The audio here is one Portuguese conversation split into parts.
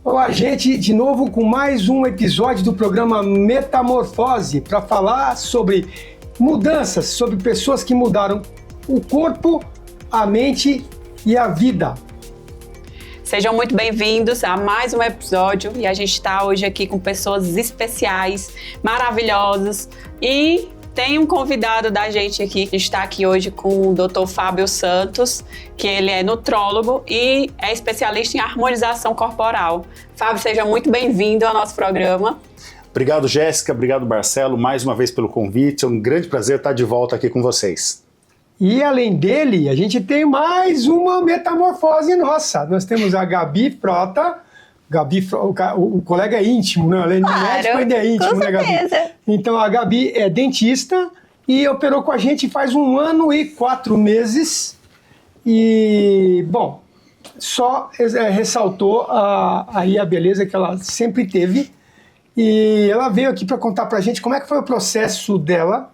Olá, gente, de novo com mais um episódio do programa Metamorfose, para falar sobre mudanças, sobre pessoas que mudaram o corpo, a mente e a vida. Sejam muito bem-vindos a mais um episódio e a gente está hoje aqui com pessoas especiais, maravilhosas e tem um convidado da gente aqui, que está aqui hoje com o Dr. Fábio Santos, que ele é nutrólogo e é especialista em harmonização corporal. Fábio, seja muito bem-vindo ao nosso programa. Obrigado, Jéssica, obrigado, Marcelo, mais uma vez pelo convite, é um grande prazer estar de volta aqui com vocês. E além dele, a gente tem mais uma metamorfose nossa. Nós temos a Gabi Frota. O colega é íntimo, né? Além de médico, ainda é íntimo, né, Gabi? Então, a Gabi é dentista e operou com a gente faz 1 ano e 4 meses. E, bom, só ressaltou aí a beleza que ela sempre teve. E ela veio aqui para contar para a gente como é que foi o processo dela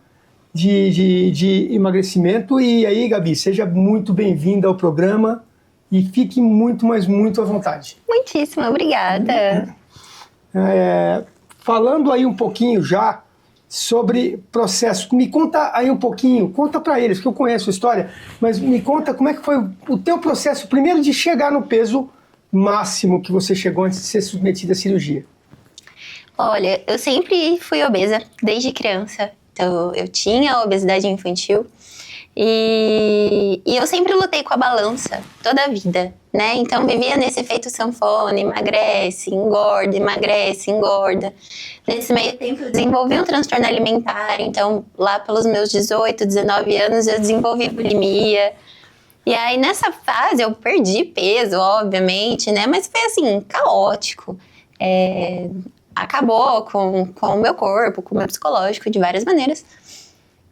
de emagrecimento. E aí, Gabi, seja muito bem-vinda ao programa. E fique muito, mas muito à vontade. Muitíssimo obrigada. Falando aí um pouquinho já sobre processo, me conta aí um pouquinho, conta para eles, que eu conheço a história, mas me conta como é que foi o teu processo, primeiro de chegar no peso máximo que você chegou antes de ser submetida à cirurgia. Olha, eu sempre fui obesa, desde criança. Então, eu tinha obesidade infantil. E eu sempre lutei com a balança, toda a vida, né? Então, vivia nesse efeito sanfona, emagrece, engorda. Nesse meio tempo, eu desenvolvi um transtorno alimentar. Então, lá pelos meus 18, 19 anos, eu desenvolvi bulimia. E aí, nessa fase, eu perdi peso, obviamente, né? Mas foi, assim, caótico. Acabou com o meu corpo, com o meu psicológico, de várias maneiras.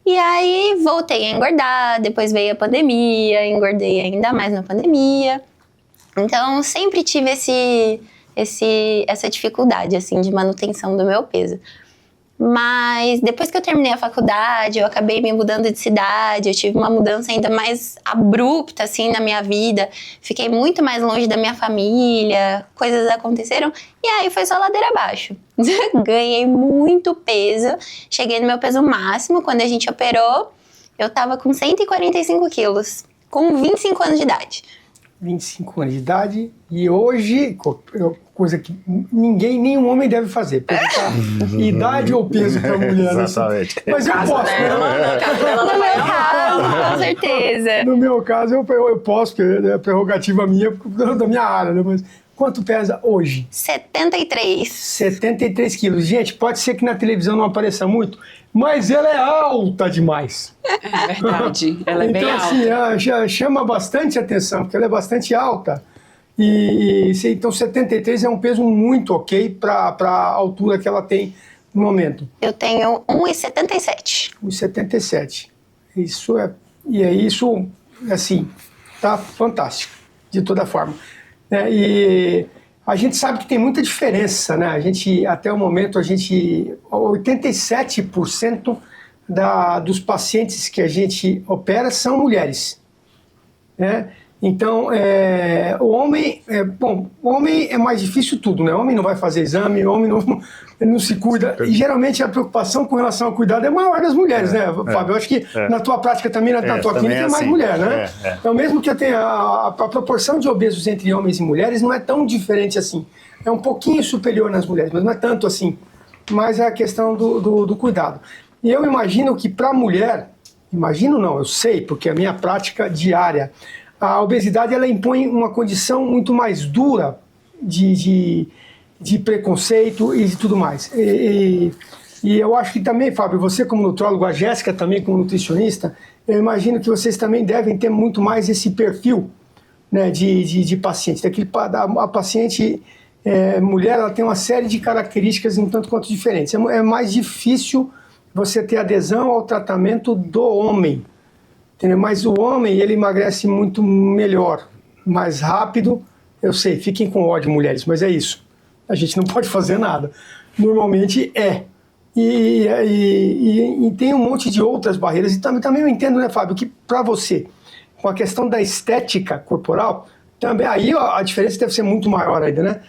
E aí voltei a engordar, depois veio a pandemia, engordei ainda mais na pandemia. Então sempre tive essa dificuldade assim, de manutenção do meu peso. Mas depois que eu terminei a faculdade, eu acabei me mudando de cidade, eu tive uma mudança ainda mais abrupta assim na minha vida. Fiquei muito mais longe da minha família, coisas aconteceram e aí foi só ladeira abaixo. Ganhei muito peso, cheguei no meu peso máximo. Quando a gente operou, eu tava com 145 quilos, com 25 anos de idade. 25 anos de idade e hoje, coisa que nenhum homem deve fazer, perguntar idade ou peso para mulher. Exatamente. Assim. Mas eu posso. No meu caso, com certeza. No meu caso, eu posso, porque é prerrogativa minha, da minha área, né? Mas quanto pesa hoje? 73. 73 quilos. Gente, pode ser que na televisão não apareça muito, mas ela é alta demais. É verdade, ela é bem alta. Então, assim, já chama bastante atenção, porque ela é bastante alta. Então, 73 é um peso muito ok para a altura que ela tem no momento. Eu tenho 1,77. 1,77. Isso assim, tá fantástico, de toda forma. E a gente sabe que tem muita diferença, né? Até o momento, 87% dos pacientes que a gente opera são mulheres, né? Então, o homem é mais difícil tudo, né? O homem não vai fazer exame, o homem não se cuida. E geralmente a preocupação com relação ao cuidado é maior das mulheres, né, Fábio? Eu acho que na tua prática também, na tua clínica, é mais assim, mulher, né? Então, mesmo que eu tenha a proporção de obesos entre homens e mulheres não é tão diferente assim. É um pouquinho superior nas mulheres, mas não é tanto assim. Mas é a questão do cuidado. E eu imagino que para a mulher, eu sei, porque é a minha prática diária, a obesidade ela impõe uma condição muito mais dura de preconceito e de tudo mais. E eu acho que também, Fábio, você como nutrólogo, a Jéssica também como nutricionista, eu imagino que vocês também devem ter muito mais esse perfil, né, de paciente. A paciente mulher, ela tem uma série de características um tanto quanto diferentes. É mais difícil você ter adesão ao tratamento do homem. Entendeu? Mas o homem, ele emagrece muito melhor, mais rápido. Eu sei, fiquem com ódio, mulheres, mas é isso. A gente não pode fazer nada. Normalmente é. E tem um monte de outras barreiras. E também eu entendo, né, Fábio, que para você, com a questão da estética corporal, também aí a diferença deve ser muito maior ainda, né?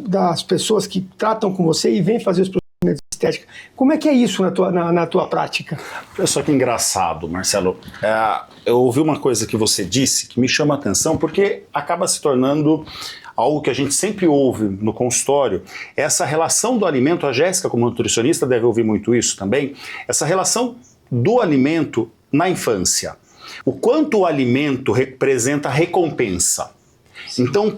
das pessoas que tratam com você e vêm fazer os procedimentos de estética. Como é que é isso na tua prática? Olha só que engraçado, Marcelo. Eu ouvi uma coisa que você disse que me chama a atenção porque acaba se tornando algo que a gente sempre ouve no consultório, essa relação do alimento, a Jéssica como nutricionista deve ouvir muito isso também, essa relação do alimento na infância. O quanto o alimento representa recompensa. Então,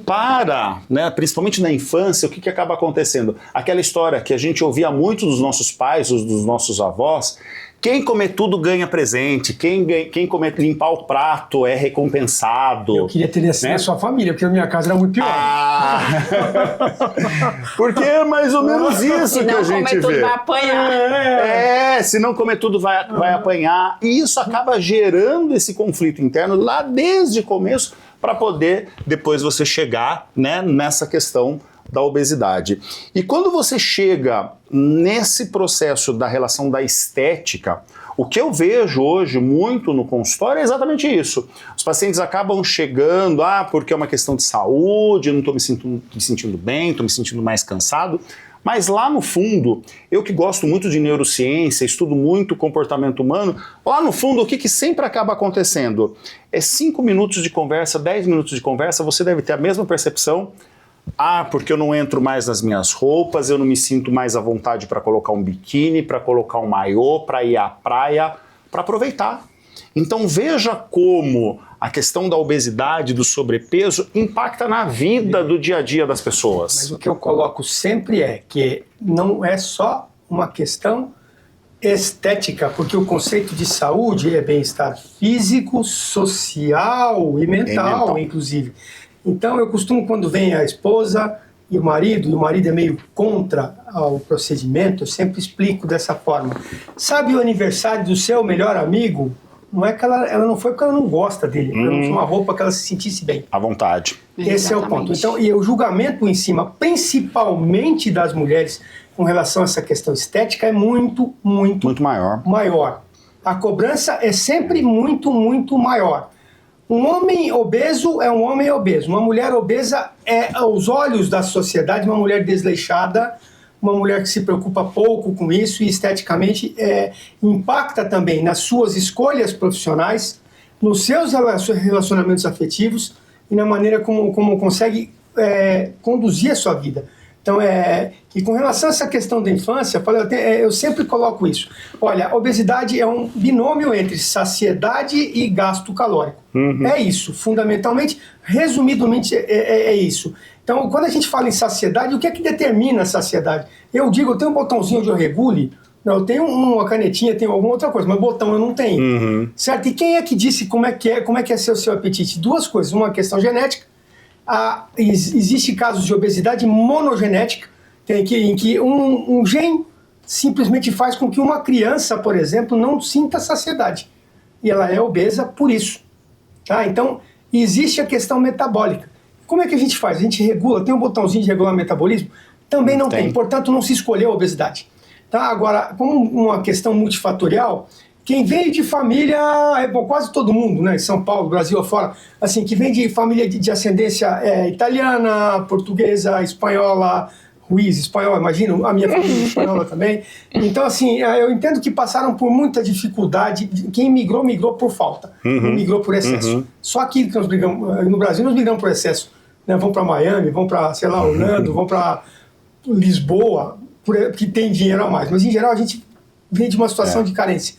principalmente na infância, o que acaba acontecendo? Aquela história que a gente ouvia muito dos nossos pais, dos nossos avós, quem comer tudo ganha presente, quem limpar o prato é recompensado. Eu queria ter assim na sua família, porque na minha casa era muito pior. Porque é mais ou menos isso que a gente vê. Se não comer tudo vai apanhar. Se não comer tudo vai apanhar. E isso acaba gerando esse conflito interno lá desde o começo para poder depois você chegar, nessa questão da obesidade. E quando você chega nesse processo da relação da estética, o que eu vejo hoje muito no consultório é exatamente isso. Os pacientes acabam chegando, porque é uma questão de saúde, não estou me sentindo bem, estou me sentindo mais cansado. Mas lá no fundo, eu que gosto muito de neurociência, estudo muito comportamento humano, lá no fundo o que sempre acaba acontecendo? É 5 minutos de conversa, 10 minutos de conversa, você deve ter a mesma percepção. Porque eu não entro mais nas minhas roupas, eu não me sinto mais à vontade para colocar um biquíni, para colocar um maiô, para ir à praia, para aproveitar. Então veja como a questão da obesidade, do sobrepeso, impacta na vida do dia a dia das pessoas. Mas o que eu coloco sempre é que não é só uma questão estética, porque o conceito de saúde é bem-estar físico, social e mental, inclusive. Então eu costumo, quando vem a esposa e o marido é meio contra o procedimento, eu sempre explico dessa forma. Sabe o aniversário do seu melhor amigo? Não é que ela não foi porque ela não gosta dele, ela não tinha uma roupa que ela se sentisse bem. À vontade. Esse é o ponto. Então, e o julgamento em cima, principalmente das mulheres, com relação a essa questão estética, é muito maior. A cobrança é sempre muito maior. Um homem obeso é um homem obeso. Uma mulher obesa é, aos olhos da sociedade, uma mulher desleixada, uma mulher que se preocupa pouco com isso e esteticamente impacta também nas suas escolhas profissionais, nos seus relacionamentos afetivos e na maneira como consegue conduzir a sua vida. Então, e com relação a essa questão da infância, eu sempre coloco isso. Olha, a obesidade é um binômio entre saciedade e gasto calórico. É isso, fundamentalmente, resumidamente, é isso. Então, quando a gente fala em saciedade, o que é que determina a saciedade? Eu tenho um botãozinho de eu regule, eu tenho uma canetinha, tenho alguma outra coisa, mas botão eu não tenho. Certo? E quem é que disse como é que é ser o seu apetite? Duas coisas, uma questão genética. Existe casos de obesidade monogenética, em que um gene simplesmente faz com que uma criança, por exemplo, não sinta saciedade. E ela é obesa por isso. Tá? Então, existe a questão metabólica. Como é que a gente faz? A gente regula, tem um botãozinho de regular metabolismo? Também não tem. Portanto, não se escolheu a obesidade. Tá? Agora, como uma questão multifatorial, quem veio de família, quase todo mundo, né, em São Paulo, Brasil afora, assim, que vem de família de ascendência italiana, portuguesa, espanhola, Ruiz, espanhola, imagino, a minha família espanhola também. Então, assim, eu entendo que passaram por muita dificuldade. Quem migrou por falta, não migrou por excesso. Só aqui que nós brigamos, no Brasil nós brigamos por excesso. Né? Vão para Miami, vão para, Orlando, vão para Lisboa, porque tem dinheiro a mais. Mas, em geral, a gente vem de uma situação de carência.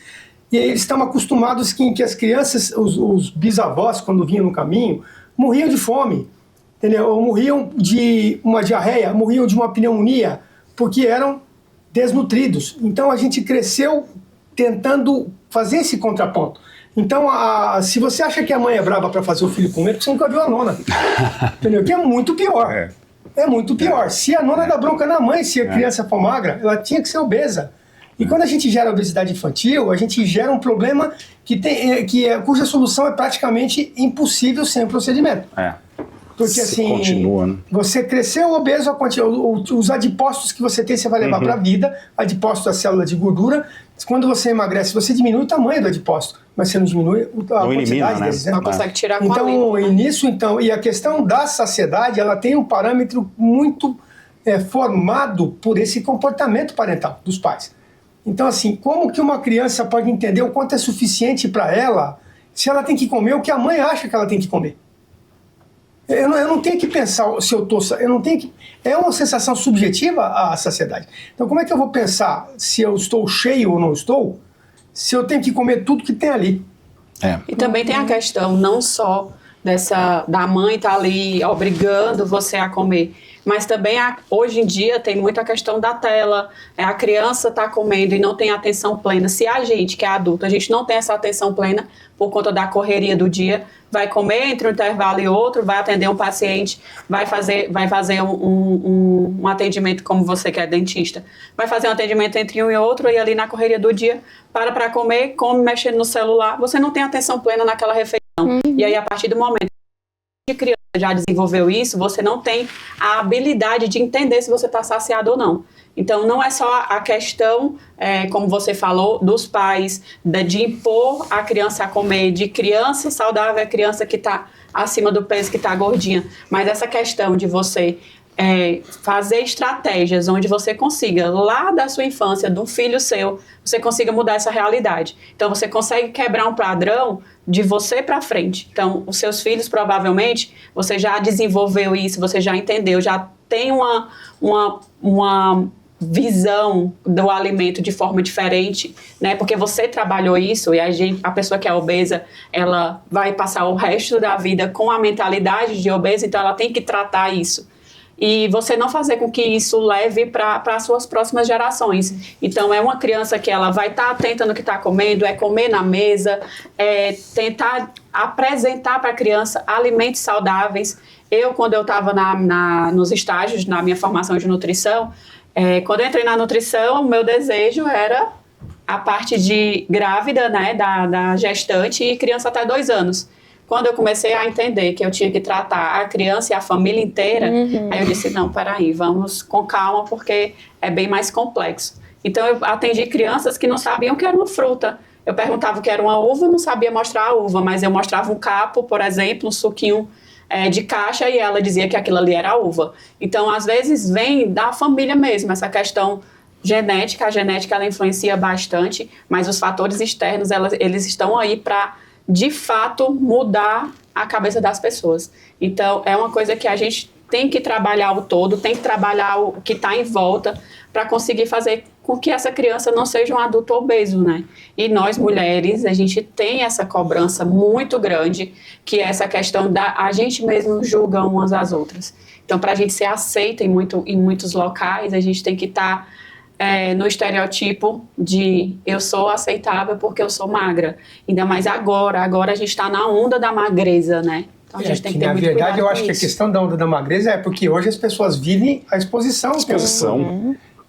E aí eles estão acostumados que as crianças, os bisavós, quando vinham no caminho, morriam de fome, entendeu? Ou morriam de uma diarreia, morriam de uma pneumonia, porque eram desnutridos. Então a gente cresceu tentando fazer esse contraponto. Então, se você acha que a mãe é brava para fazer o filho comer, você nunca viu a nona. Entendeu? Que é muito pior. É muito pior. Se a nona dá bronca na mãe, se a criança for magra, ela tinha que ser obesa. E quando a gente gera obesidade infantil, a gente gera um problema cuja solução é praticamente impossível sem procedimento. Porque assim, continua, né? você cresceu obeso, os adipócitos que você tem, você vai levar para a vida. Adipócito é a célula de gordura. Quando você emagrece, você diminui o tamanho do adipócito, mas você não diminui a quantidade elimina, né? deles, né? Não consegue tirar com a Então, limpa, né? e nisso, então, e a questão da saciedade, ela tem um parâmetro muito formado por esse comportamento parental dos pais. Então, assim, como que uma criança pode entender o quanto é suficiente para ela se ela tem que comer o que a mãe acha que ela tem que comer? Eu não tenho que pensar se eu estou... É uma sensação subjetiva a saciedade. Então, como é que eu vou pensar se eu estou cheio ou não estou, se eu tenho que comer tudo que tem ali? E também tem a questão não só da mãe estar ali obrigando você a comer, mas também hoje em dia tem muita questão da tela, a criança está comendo e não tem atenção plena. Se a gente, que é adulto, a gente não tem essa atenção plena por conta da correria do dia, vai comer entre um intervalo e outro, vai atender um paciente, vai fazer um atendimento como você que é dentista, vai fazer um atendimento entre um e outro e ali na correria do dia, para comer, come mexendo no celular, você não tem atenção plena naquela refeição. E aí a partir do momento que a criança já desenvolveu isso, você não tem a habilidade de entender se você está saciado ou não. Então, não é só a questão, como você falou, dos pais, de impor a criança a comer, de criança saudável, a criança que está acima do peso, que está gordinha, mas essa questão de você fazer estratégias onde você consiga, lá da sua infância, de um filho seu, você consiga mudar essa realidade. Então, você consegue quebrar um padrão de você para frente. Então, os seus filhos, provavelmente, você já desenvolveu isso, você já entendeu, já tem uma visão do alimento de forma diferente, né? Porque você trabalhou isso e a pessoa que é obesa, ela vai passar o resto da vida com a mentalidade de obesa, então ela tem que tratar isso. E você não fazer com que isso leve para as suas próximas gerações. Então, é uma criança que ela vai estar atenta no que está comendo, comer na mesa, tentar apresentar para a criança alimentos saudáveis. Quando eu estava nos estágios, na minha formação de nutrição, quando eu entrei na nutrição, o meu desejo era a parte de grávida, né, da gestante e criança até 2 anos. Quando eu comecei a entender que eu tinha que tratar a criança e a família inteira, aí eu disse, não, peraí, vamos com calma, porque é bem mais complexo. Então, eu atendi crianças que não sabiam que era uma fruta. Eu perguntava o que era uma uva, não sabia mostrar a uva, mas eu mostrava um capo, por exemplo, um suquinho de caixa, e ela dizia que aquilo ali era a uva. Então, às vezes, vem da família mesmo, essa questão genética. A genética, ela influencia bastante, mas os fatores externos, eles estão aí para, de fato, mudar a cabeça das pessoas. Então, é uma coisa que a gente tem que trabalhar o todo, tem que trabalhar o que está em volta para conseguir fazer com que essa criança não seja um adulto obeso, né? E nós, mulheres, a gente tem essa cobrança muito grande, que é essa questão a gente mesmo julga umas às outras. Então, para a gente ser aceita em muitos locais, a gente tem que estar no estereotipo de eu sou aceitável porque eu sou magra. Ainda mais agora a gente está na onda da magreza, né? Então a gente tem que ter muito cuidado. Na verdade, eu acho que a questão da onda da magreza é porque hoje as pessoas vivem a exposição.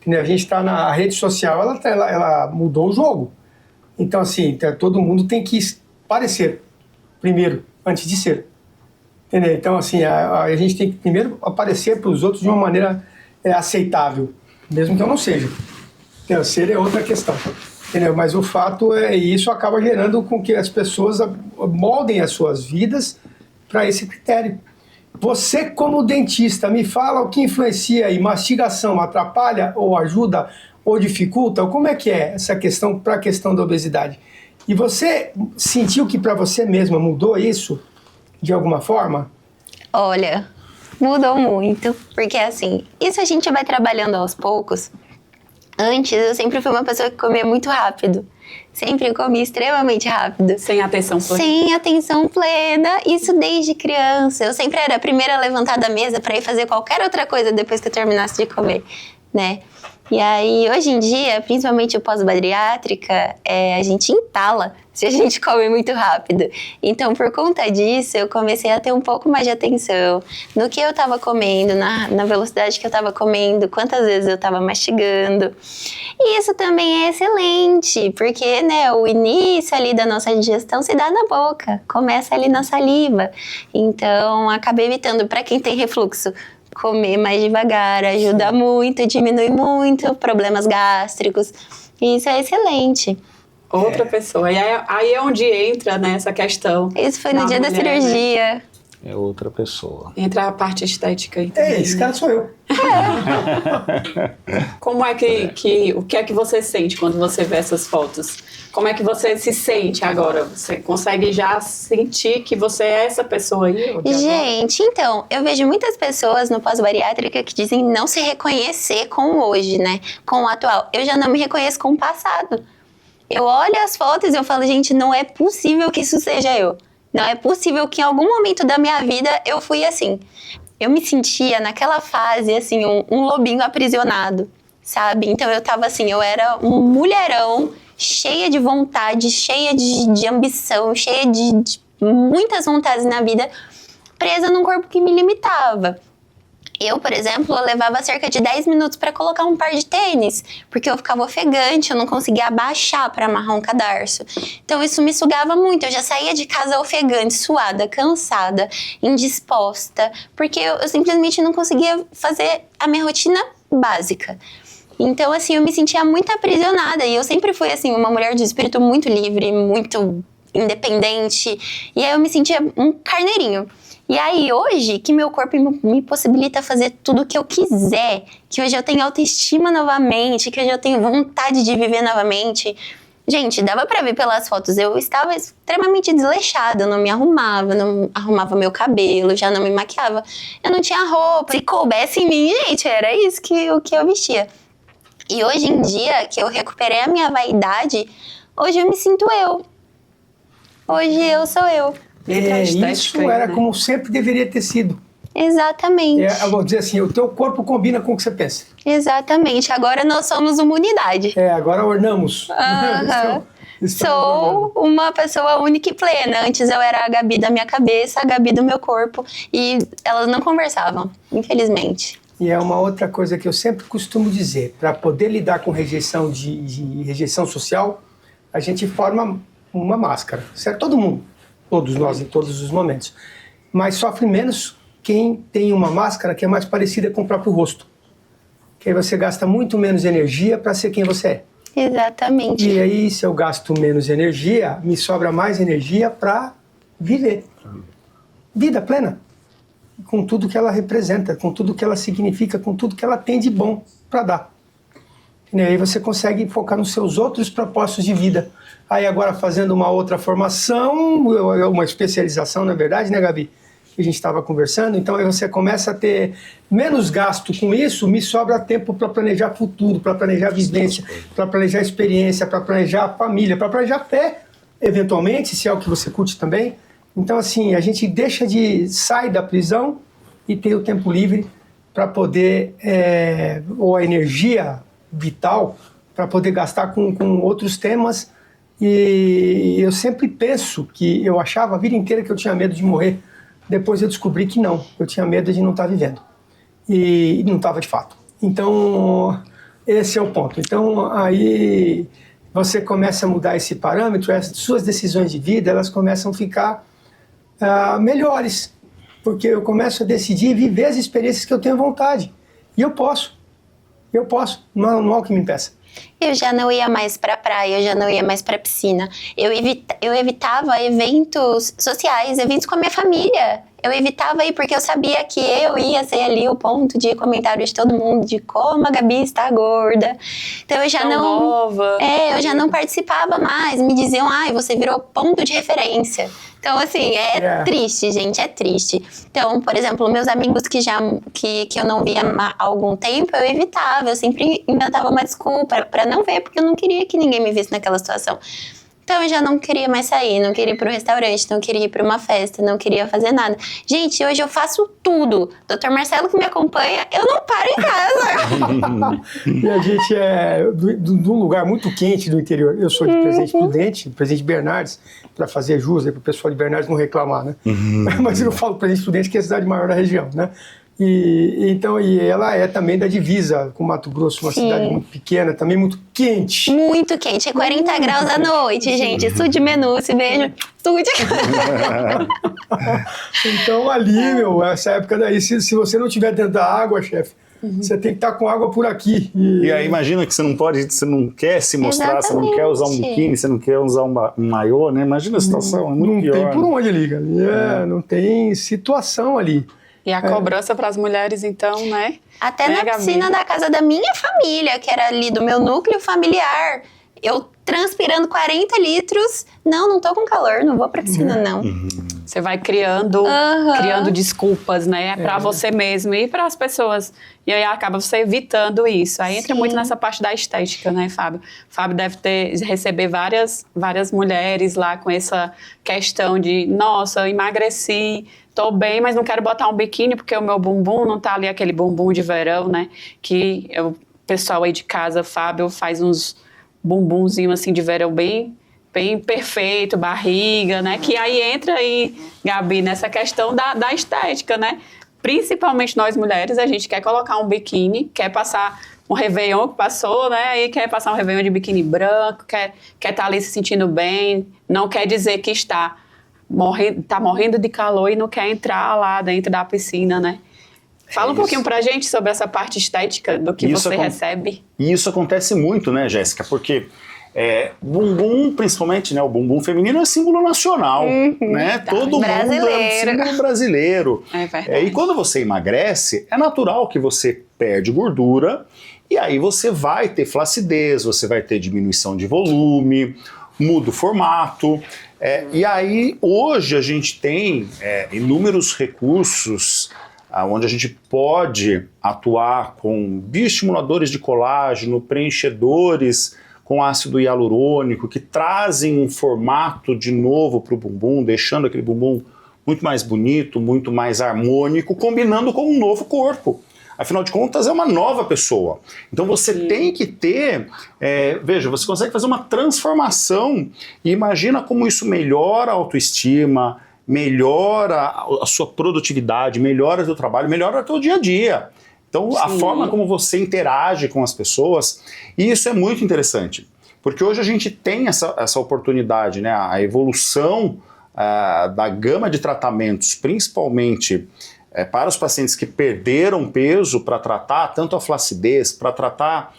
A gente está na rede social, ela mudou o jogo. Então, assim, todo mundo tem que parecer primeiro, antes de ser. Entendeu? Então, assim, a gente tem que primeiro aparecer para os outros de uma maneira aceitável, mesmo que eu não seja. Então, ser é outra questão. Entendeu? Mas o fato isso acaba gerando com que as pessoas moldem as suas vidas para esse critério. Você, como dentista, me fala o que influencia aí, mastigação atrapalha ou ajuda ou dificulta? Como é que é essa questão para a questão da obesidade? E você sentiu que para você mesma mudou isso de alguma forma? Olha, mudou muito, porque assim, isso a gente vai trabalhando aos poucos. Antes, eu sempre fui uma pessoa que comia muito rápido. Sempre comi extremamente rápido. Sem atenção plena. Sem atenção plena, isso desde criança. Eu sempre era a primeira a levantar da mesa para ir fazer qualquer outra coisa depois que eu terminasse de comer, né? E aí, hoje em dia, principalmente o pós-bariátrica, a gente entala se a gente come muito rápido. Então, por conta disso, eu comecei a ter um pouco mais de atenção no que eu estava comendo, na velocidade que eu estava comendo, quantas vezes eu estava mastigando. E isso também é excelente, porque, né, o início ali da nossa digestão se dá na boca, começa ali na saliva. Então, acabei evitando, para quem tem refluxo, comer mais devagar, ajuda muito, diminui muito problemas gástricos. E isso é excelente. Outra pessoa. E aí é onde entra, né, essa questão. Isso foi no da dia da mulher, cirurgia. né? É outra pessoa. Entra a parte estética aí também. Esse cara sou eu. Como é o que é que você sente quando você vê essas fotos? Como é que você se sente agora? Você consegue já sentir que você é essa pessoa aí? Gente, então, eu vejo muitas pessoas no pós-bariátrica que dizem não se reconhecer com o hoje, né? Com o atual. Eu já não me reconheço com o passado. Eu olho as fotos e eu falo, gente, não é possível que isso seja eu. Não é possível que em algum momento da minha vida eu fui assim. Eu me sentia naquela fase, assim, um lobinho aprisionado, sabe? Então eu tava assim, eu era um mulherão, cheia de vontade, cheia de ambição, cheia de muitas vontades na vida, presa num corpo que me limitava. Eu, por exemplo, eu levava cerca de 10 minutos para colocar um par de tênis, porque eu ficava ofegante, eu não conseguia abaixar para amarrar um cadarço. Então isso me sugava muito, eu já saía de casa ofegante, suada, cansada, indisposta, porque eu simplesmente não conseguia fazer a minha rotina básica. Então, assim, eu me sentia muito aprisionada e eu sempre fui, assim, uma mulher de espírito muito livre, muito independente, e aí eu me sentia um carneirinho. E aí, hoje, que meu corpo me possibilita fazer tudo o que eu quiser, que hoje eu tenho autoestima novamente, que hoje eu tenho vontade de viver novamente. Gente, dava pra ver pelas fotos, eu estava extremamente desleixada, eu não me arrumava, não arrumava meu cabelo, já não me maquiava. Eu não tinha roupa, se coubesse em mim, gente, era isso o que eu vestia. E hoje em dia, que eu recuperei a minha vaidade, hoje eu me sinto eu. Hoje eu sou eu. Isso era como sempre deveria ter sido. Exatamente. Eu vou dizer assim, o teu corpo combina com o que você pensa. Exatamente. Agora nós somos uma unidade. Agora ornamos. Sou uma pessoa única e plena. Antes eu era a Gabi da minha cabeça, a Gabi do meu corpo. E elas não conversavam, infelizmente. E é uma outra coisa que eu sempre costumo dizer. Para poder lidar com rejeição de rejeição social, a gente forma uma máscara. Certo? Todo mundo. Todos nós, em todos os momentos. Mas sofre menos quem tem uma máscara que é mais parecida com o próprio rosto. Que aí você gasta muito menos energia para ser quem você é. Exatamente. E aí, se eu gasto menos energia, me sobra mais energia para viver. Vida plena. Com tudo que ela representa, com tudo que ela significa, com tudo que ela tem de bom para dar. E aí você consegue focar nos seus outros propósitos de vida. Aí agora fazendo uma outra formação, uma especialização, na verdade, né, Gabi? Que a gente estava conversando. Então aí você começa a ter menos gasto com isso, me sobra tempo para planejar futuro, para planejar vivência, para planejar experiência, para planejar família, para planejar fé, eventualmente, se é o que você curte também. Então assim, a gente sai da prisão e tem o tempo livre para poder, ou a energia vital, para poder gastar com outros temas. E eu sempre penso que eu achava a vida inteira que eu tinha medo de morrer. Depois eu descobri que não, eu tinha medo de não estar vivendo. E não estava de fato. Então, esse é o ponto. Então, aí você começa a mudar esse parâmetro, as suas decisões de vida, elas começam a ficar melhores. Porque eu começo a decidir viver as experiências que eu tenho vontade. E eu posso, não há o que me impeça. Eu já não ia mais pra praia, eu já não ia mais pra piscina. Eu evitava eventos sociais, eventos com a minha família. Eu evitava ir porque eu sabia que eu ia ser ali o ponto de comentário de todo mundo, de como a Gabi está gorda. Então eu já eu já não participava mais. Me diziam, você virou ponto de referência. Então, assim, triste, gente, é triste. Então, por exemplo, meus amigos que eu não via há algum tempo, eu evitava. Eu sempre inventava uma desculpa pra não ver, porque eu não queria que ninguém me visse naquela situação. Então eu já não queria mais sair, não queria ir pro restaurante, não queria ir pra uma festa, não queria fazer nada. Gente, hoje eu faço tudo. Dr. Marcelo que me acompanha, eu não paro em casa. E a gente é de um lugar muito quente do interior. Eu sou de Presidente Prudente, Presidente Bernardes, para fazer jus, para o pessoal de Bernardes não reclamar, né? Mas eu falo Presidente Prudente, que é a cidade maior da região, né? E ela é também da divisa com Mato Grosso, uma cidade muito pequena, também muito quente. Muito quente, é 40 graus à noite, gente. Estude menu, se beijo, estude. Então ali, essa época daí, se você não estiver dentro da água, chefe, você tem que estar com água por aqui. E aí imagina que você não quer se mostrar, você não quer usar um biquíni, você não quer usar um maiô, né? Imagina a situação, é muito pior. Não tem por onde ali, cara. Não tem situação ali. E a cobrança para as mulheres, então, né? Até na piscina da casa da minha família, que era ali do meu núcleo familiar, eu transpirando 40 litros. Não tô com calor, não vou pra piscina, não. Você vai criando desculpas, né? Para você mesmo e para as pessoas. E aí acaba você evitando isso. Aí entra muito nessa parte da estética, né, Fábio? Fábio deve receber várias mulheres lá com essa questão de, nossa, eu emagreci, tô bem, mas não quero botar um biquíni porque o meu bumbum não tá ali aquele bumbum de verão, né? Que o pessoal aí de casa, Fábio, faz uns bumbumzinhos assim de verão bem perfeito, barriga, né? Que aí entra aí, Gabi, nessa questão da estética, né? Principalmente nós mulheres, a gente quer colocar um biquíni, quer passar um Réveillon que passou, né? E quer passar um Réveillon de biquíni branco, quer estar ali se sentindo bem, não quer dizer que está morrendo de calor e não quer entrar lá dentro da piscina, né? Fala um pouquinho pra gente sobre essa parte estética do que você recebe. E isso acontece muito, né, Jéssica? Porque bumbum, principalmente, né, o bumbum feminino é símbolo nacional, né? Todo mundo é um símbolo brasileiro. É verdade. E quando você emagrece, é natural que você perde gordura e aí você vai ter flacidez, você vai ter diminuição de volume, muda o formato. E aí, hoje a gente tem inúmeros recursos onde a gente pode atuar com bioestimuladores de colágeno, preenchedores com ácido hialurônico, que trazem um formato de novo para o bumbum, deixando aquele bumbum muito mais bonito, muito mais harmônico, combinando com um novo corpo. Afinal de contas, é uma nova pessoa. Então você tem que ter, veja, você consegue fazer uma transformação e imagina como isso melhora a autoestima, melhora a sua produtividade, melhora o seu trabalho, melhora o seu dia a dia. Então a forma como você interage com as pessoas, e isso é muito interessante, porque hoje a gente tem essa oportunidade, né, a evolução da gama de tratamentos, principalmente para os pacientes que perderam peso, para tratar tanto a flacidez, para tratar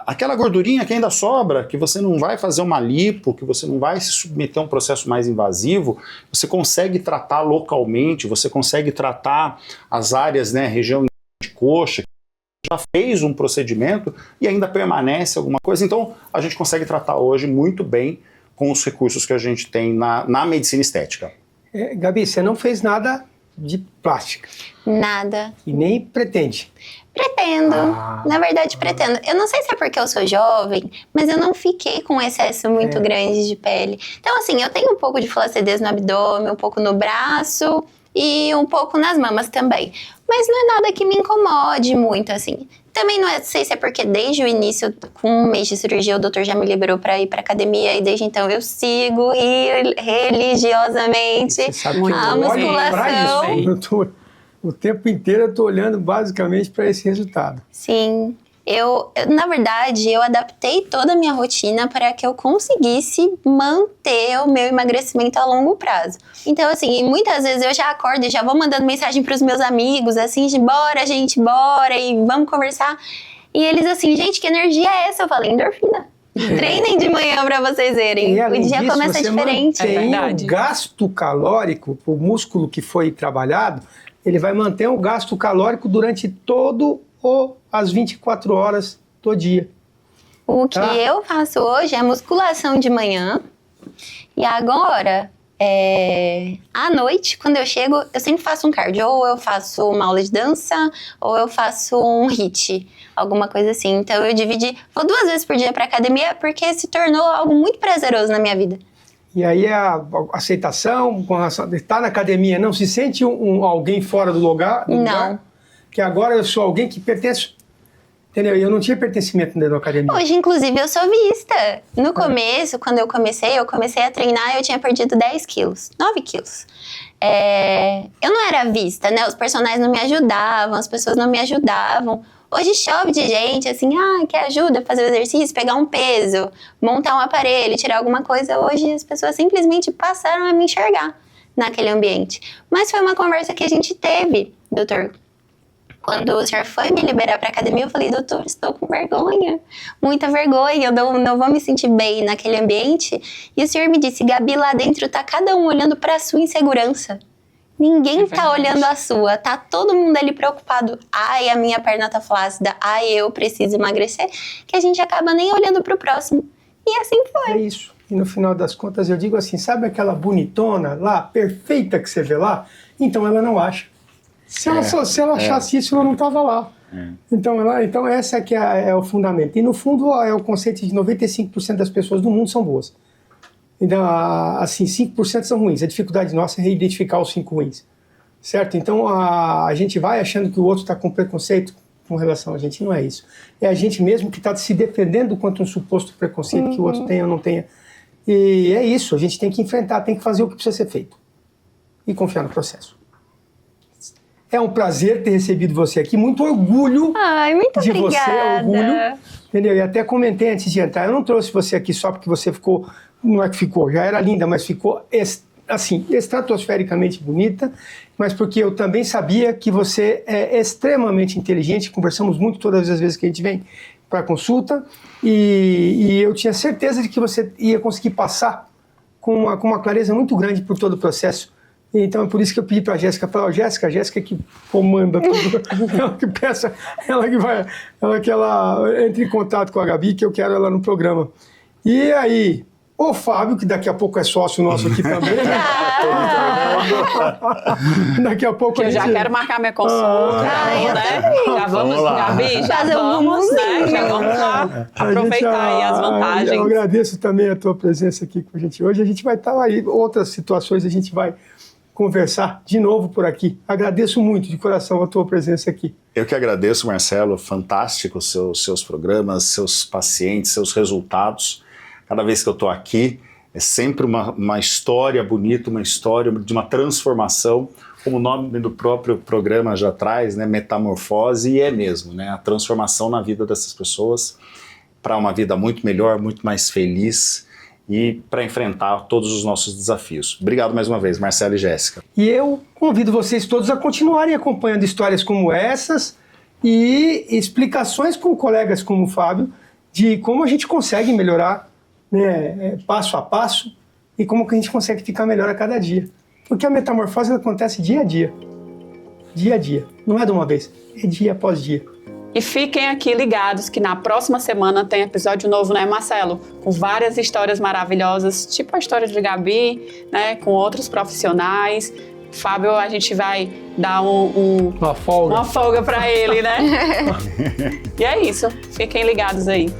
aquela gordurinha que ainda sobra, que você não vai fazer uma lipo, que você não vai se submeter a um processo mais invasivo, você consegue tratar localmente, você consegue tratar as áreas, né, região de coxa, já fez um procedimento e ainda permanece alguma coisa, então a gente consegue tratar hoje muito bem com os recursos que a gente tem na medicina estética. Gabi, você não fez nada de plástica? Nada. E nem pretende? Pretendo. Na verdade, pretendo. Eu não sei se é porque eu sou jovem, mas eu não fiquei com um excesso muito grande de pele. Então, assim, eu tenho um pouco de flacidez no abdômen, um pouco no braço e um pouco nas mamas também. Mas não é nada que me incomode muito, assim. Também não sei se é porque desde o início, com um mês de cirurgia, o doutor já me liberou para ir para academia e desde então eu sigo religiosamente a musculação. Doutor, o tempo inteiro eu estou olhando basicamente para esse resultado. Sim. Na verdade, eu adaptei toda a minha rotina para que eu conseguisse manter o meu emagrecimento a longo prazo. Então, assim, muitas vezes eu já acordo e já vou mandando mensagem para os meus amigos, assim, de bora, gente, bora, e vamos conversar. E eles assim, gente, que energia é essa? Eu falei, endorfina. Treinem de manhã para vocês verem. O dia começa diferente. O gasto calórico, o músculo que foi trabalhado, ele vai manter o gasto calórico durante todo as 24 horas do dia. O que eu faço hoje é musculação de manhã. E agora, À noite, quando eu chego, eu sempre faço um cardio. Ou eu faço uma aula de dança, ou eu faço um HIIT, alguma coisa assim. Então eu vou 2 vezes por dia pra academia, porque se tornou algo muito prazeroso na minha vida. E aí a aceitação, com relação a estar na academia, não se sente alguém fora do lugar? Não. Que agora eu sou alguém que pertence, entendeu? Eu não tinha pertencimento dentro da academia. Hoje, inclusive, eu sou vista. No começo, quando eu comecei a treinar e eu tinha perdido 10 quilos, 9 quilos. Eu não era vista, né? Os personagens não me ajudavam, as pessoas não me ajudavam. Hoje chove de gente, assim, quer ajuda a fazer o exercício, pegar um peso, montar um aparelho, tirar alguma coisa. Hoje as pessoas simplesmente passaram a me enxergar naquele ambiente. Mas foi uma conversa que a gente teve, doutor. Quando o senhor foi me liberar para academia, eu falei, doutor, estou com vergonha, muita vergonha, eu não vou me sentir bem naquele ambiente. E o senhor me disse, Gabi, lá dentro tá cada um olhando para a sua insegurança. Ninguém tá olhando a sua, tá todo mundo ali preocupado. Ai, a minha perna tá flácida, ai, eu preciso emagrecer, que a gente acaba nem olhando pro próximo. E assim foi. É isso. E no final das contas eu digo assim, sabe aquela bonitona lá, perfeita que você vê lá? Então ela não acha. Se ela achasse isso, ela não estava lá. Então essa que é o fundamento. E no fundo é o conceito de 95% das pessoas do mundo são boas. Então, assim, 5% são ruins. A dificuldade nossa é reidentificar os 5 ruins. Certo? Então a gente vai achando que o outro está com preconceito com relação a gente. Não é isso. É a gente mesmo que está se defendendo contra um suposto preconceito que o outro tenha ou não tenha. E é isso. A gente tem que enfrentar, tem que fazer o que precisa ser feito. E confiar no processo. É um prazer ter recebido você aqui, muito orgulho muito de obrigada. você, orgulho, entendeu? E até comentei antes de entrar, eu não trouxe você aqui só porque você ficou, não é que ficou, já era linda, mas ficou assim, estratosfericamente bonita, mas porque eu também sabia que você é extremamente inteligente, conversamos muito todas as vezes que a gente vem para consulta, e eu tinha certeza de que você ia conseguir passar com uma clareza muito grande por todo o processo. Então é por isso que eu pedi para a Jéssica, Jéssica que comanda tudo, ela que peça, ela que entre em contato com a Gabi, que eu quero ela no programa. E aí, o Fábio, que daqui a pouco é sócio nosso aqui também, né? Daqui a pouco que eu já quero marcar minha consulta, né? Já vamos, Gabi, já vamos, né? Já vamos lá aproveitar aí as vantagens. Eu agradeço também a tua presença aqui com a gente hoje. A gente vai estar aí, outras situações a gente vai conversar de novo por aqui. Agradeço muito de coração a tua presença aqui. Eu que agradeço, Marcelo. Fantástico os seus programas, seus pacientes, seus resultados. Cada vez que eu estou aqui, é sempre uma história bonita, uma história de uma transformação, como o nome do próprio programa já traz, né? Metamorfose, e é mesmo, né? A transformação na vida dessas pessoas para uma vida muito melhor, muito mais feliz, e para enfrentar todos os nossos desafios. Obrigado mais uma vez, Marcelo e Jéssica. E eu convido vocês todos a continuarem acompanhando histórias como essas e explicações com colegas como o Fábio de como a gente consegue melhorar, né, passo a passo, e como que a gente consegue ficar melhor a cada dia. Porque a metamorfose acontece dia a dia. Dia a dia. Não é de uma vez, é dia após dia. E fiquem aqui ligados que na próxima semana tem episódio novo, né, Marcelo? Com várias histórias maravilhosas, tipo a história de Gabi, né, com outros profissionais. Fábio, a gente vai dar uma folga para ele, né? E é isso. Fiquem ligados aí.